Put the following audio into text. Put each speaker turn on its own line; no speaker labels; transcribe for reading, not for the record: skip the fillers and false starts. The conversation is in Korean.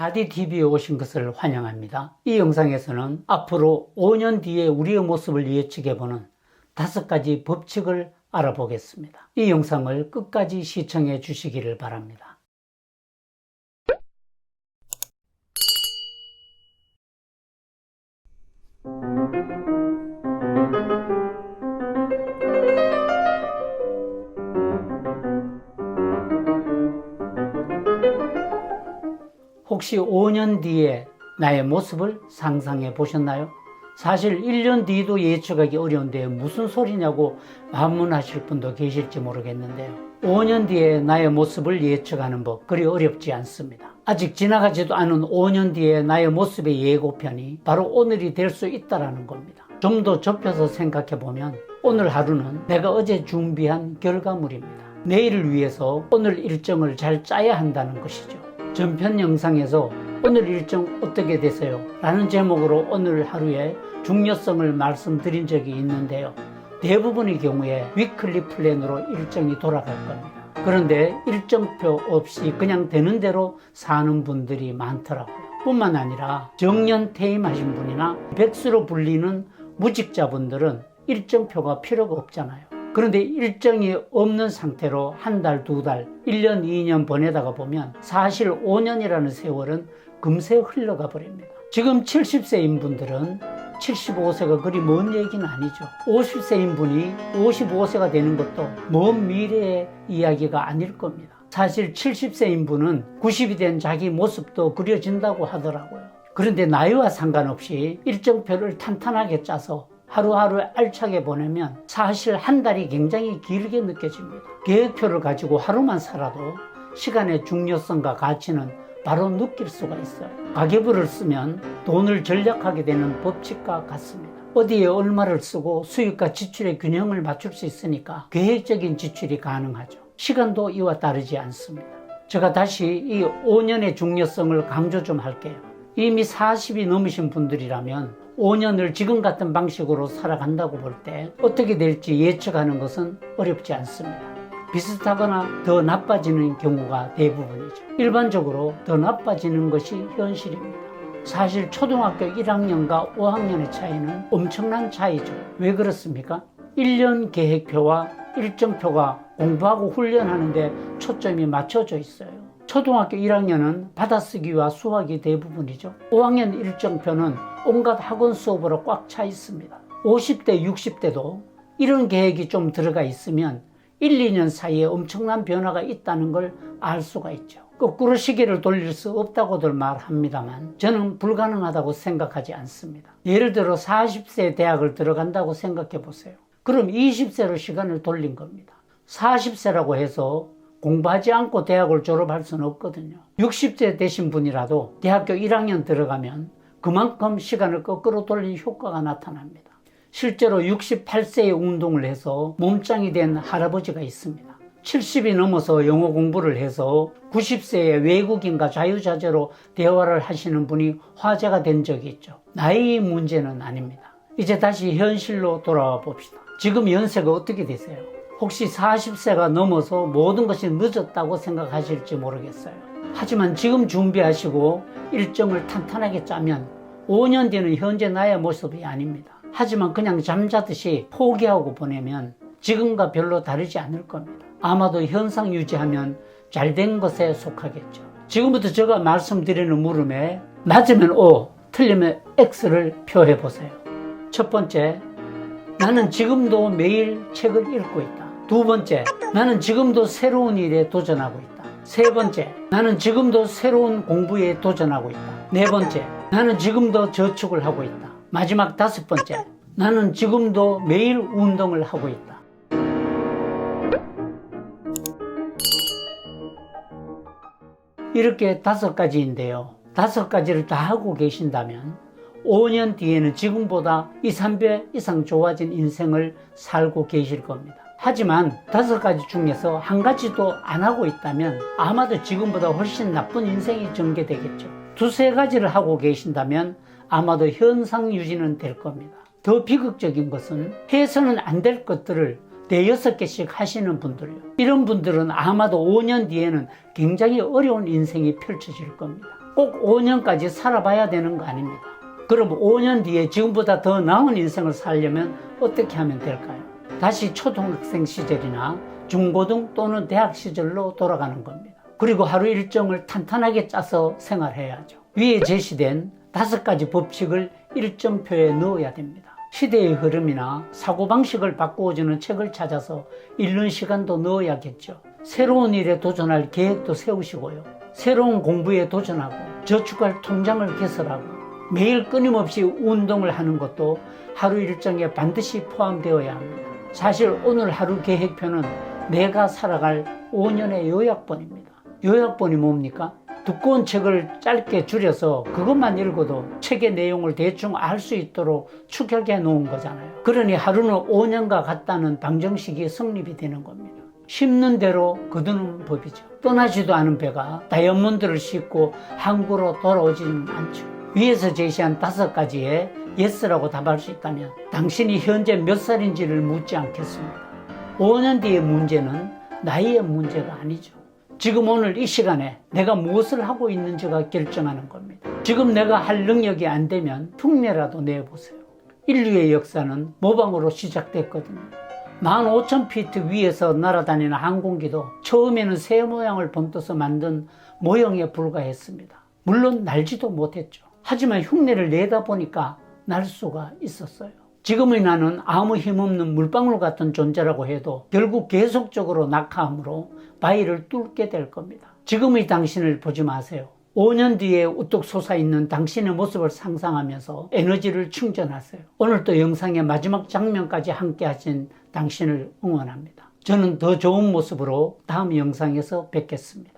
하디TV에 오신 것을 환영합니다. 이 영상에서는 앞으로 5년 뒤에 우리의 모습을 예측해보는 5가지 법칙을 알아보겠습니다. 이 영상을 끝까지 시청해 주시기를 바랍니다. 혹시 5년 뒤에 나의 모습을 상상해 보셨나요? 사실 1년 뒤도 예측하기 어려운데 무슨 소리냐고 반문하실 분도 계실지 모르겠는데요. 5년 뒤에 나의 모습을 예측하는 법, 그리 어렵지 않습니다. 아직 지나가지도 않은 5년 뒤에 나의 모습의 예고편이 바로 오늘이 될 수 있다는 겁니다. 좀 더 좁혀서 생각해 보면 오늘 하루는 내가 어제 준비한 결과물입니다. 내일을 위해서 오늘 일정을 잘 짜야 한다는 것이죠. 전편 영상에서 오늘 일정 어떻게 되세요? 라는 제목으로 오늘 하루의 중요성을 말씀드린 적이 있는데요. 대부분의 경우에 위클리 플랜으로 일정이 돌아갈 겁니다. 그런데 일정표 없이 그냥 되는 대로 사는 분들이 많더라고요. 뿐만 아니라 정년 퇴임하신 분이나 백수로 불리는 무직자분들은 일정표가 필요가 없잖아요. 그런데 일정이 없는 상태로 한 달, 두 달, 1년, 2년 보내다가 보면 사실 5년이라는 세월은 금세 흘러가 버립니다. 지금 70세인 분들은 75세가 그리 먼 얘기는 아니죠. 50세인 분이 55세가 되는 것도 먼 미래의 이야기가 아닐 겁니다. 사실 70세인 분은 90이 된 자기 모습도 그려진다고 하더라고요. 그런데 나이와 상관없이 일정표를 탄탄하게 짜서 하루하루 알차게 보내면 사실 한 달이 굉장히 길게 느껴집니다. 계획표를 가지고 하루만 살아도 시간의 중요성과 가치는 바로 느낄 수가 있어요. 가계부를 쓰면 돈을 절약하게 되는 법칙과 같습니다. 어디에 얼마를 쓰고 수입과 지출의 균형을 맞출 수 있으니까 계획적인 지출이 가능하죠. 시간도 이와 다르지 않습니다. 제가 다시 이 5년의 중요성을 강조 좀 할게요. 이미 40이 넘으신 분들이라면 5년을 지금 같은 방식으로 살아간다고 볼 때 어떻게 될지 예측하는 것은 어렵지 않습니다. 비슷하거나 더 나빠지는 경우가 대부분이죠. 일반적으로 더 나빠지는 것이 현실입니다. 사실 초등학교 1학년과 5학년의 차이는 엄청난 차이죠. 왜 그렇습니까? 1년 계획표와 일정표가 공부하고 훈련하는데 초점이 맞춰져 있어요. 초등학교 1학년은 받아쓰기와 수학이 대부분이죠. 5학년 일정표는 온갖 학원 수업으로 꽉 차 있습니다. 50대, 60대도 이런 계획이 좀 들어가 있으면 1, 2년 사이에 엄청난 변화가 있다는 걸 알 수가 있죠. 거꾸로 시계를 돌릴 수 없다고들 말합니다만 저는 불가능하다고 생각하지 않습니다. 예를 들어 40세 대학을 들어간다고 생각해 보세요. 그럼 20세로 시간을 돌린 겁니다. 40세라고 해서 공부하지 않고 대학을 졸업할 수는 없거든요. 60세 되신 분이라도 대학교 1학년 들어가면 그만큼 시간을 거꾸로 돌린 효과가 나타납니다. 실제로 68세에 운동을 해서 몸짱이 된 할아버지가 있습니다. 70이 넘어서 영어 공부를 해서 90세에 외국인과 자유자재로 대화를 하시는 분이 화제가 된 적이 있죠. 나이의 문제는 아닙니다. 이제 다시 현실로 돌아와 봅시다. 지금 연세가 어떻게 되세요? 혹시 40세가 넘어서 모든 것이 늦었다고 생각하실지 모르겠어요. 하지만 지금 준비하시고 일정을 탄탄하게 짜면 5년 뒤는 현재 나의 모습이 아닙니다. 하지만 그냥 잠자듯이 포기하고 보내면 지금과 별로 다르지 않을 겁니다. 아마도 현상 유지하면 잘된 것에 속하겠죠. 지금부터 제가 말씀드리는 물음에 맞으면 O, 틀리면 X를 표해 보세요. 첫 번째, 나는 지금도 매일 책을 읽고 있다. 두 번째, 나는 지금도 새로운 일에 도전하고 있다. 세 번째, 나는 지금도 새로운 공부에 도전하고 있다. 네 번째, 나는 지금도 저축을 하고 있다. 마지막 5번째, 나는 지금도 매일 운동을 하고 있다. 이렇게 5가지인데요. 5가지를 다 하고 계신다면 5년 뒤에는 지금보다 2, 3배 이상 좋아진 인생을 살고 계실 겁니다. 하지만 5가지 중에서 한 가지도 안 하고 있다면 아마도 지금보다 훨씬 나쁜 인생이 전개되겠죠. 2, 3가지를 하고 계신다면 아마도 현상 유지는 될 겁니다. 더 비극적인 것은 해서는 안 될 것들을 4-6개씩 하시는 분들이요. 이런 분들은 아마도 5년 뒤에는 굉장히 어려운 인생이 펼쳐질 겁니다. 꼭 5년까지 살아봐야 되는 거 아닙니다. 그럼 5년 뒤에 지금보다 더 나은 인생을 살려면 어떻게 하면 될까요? 다시 초등학생 시절이나 중고등 또는 대학 시절로 돌아가는 겁니다. 그리고 하루 일정을 탄탄하게 짜서 생활해야죠. 위에 제시된 5가지 법칙을 일정표에 넣어야 됩니다. 시대의 흐름이나 사고방식을 바꾸어주는 책을 찾아서 읽는 시간도 넣어야겠죠. 새로운 일에 도전할 계획도 세우시고요. 새로운 공부에 도전하고 저축할 통장을 개설하고 매일 끊임없이 운동을 하는 것도 하루 일정에 반드시 포함되어야 합니다. 사실 오늘 하루 계획표는 내가 살아갈 5년의 요약본입니다. 요약본이 뭡니까? 두꺼운 책을 짧게 줄여서 그것만 읽어도 책의 내용을 대충 알 수 있도록 축약해 놓은 거잖아요. 그러니 하루는 5년과 같다는 방정식이 성립이 되는 겁니다. 씹는 대로 거두는 법이죠. 떠나지도 않은 배가 다이아몬드를 싣고 항구로 돌아오지는 않죠. 위에서 제시한 5가지에 예스라고 답할 수 있다면 당신이 현재 몇 살인지를 묻지 않겠습니다. 5년 뒤의 문제는 나이의 문제가 아니죠. 지금 오늘 이 시간에 내가 무엇을 하고 있는지가 결정하는 겁니다. 지금 내가 할 능력이 안 되면 흉내라도 내보세요. 인류의 역사는 모방으로 시작됐거든요. 15,000피트 위에서 날아다니는 항공기도 처음에는 새 모양을 본떠서 만든 모형에 불과했습니다. 물론 날지도 못했죠. 하지만 흉내를 내다 보니까 날 수가 있었어요. 지금의 나는 아무 힘없는 물방울 같은 존재라고 해도 결국 계속적으로 낙하함으로 바위를 뚫게 될 겁니다. 지금의 당신을 보지 마세요. 5년 뒤에 우뚝 솟아있는 당신의 모습을 상상하면서 에너지를 충전하세요. 오늘도 영상의 마지막 장면까지 함께 하신 당신을 응원합니다. 저는 더 좋은 모습으로 다음 영상에서 뵙겠습니다.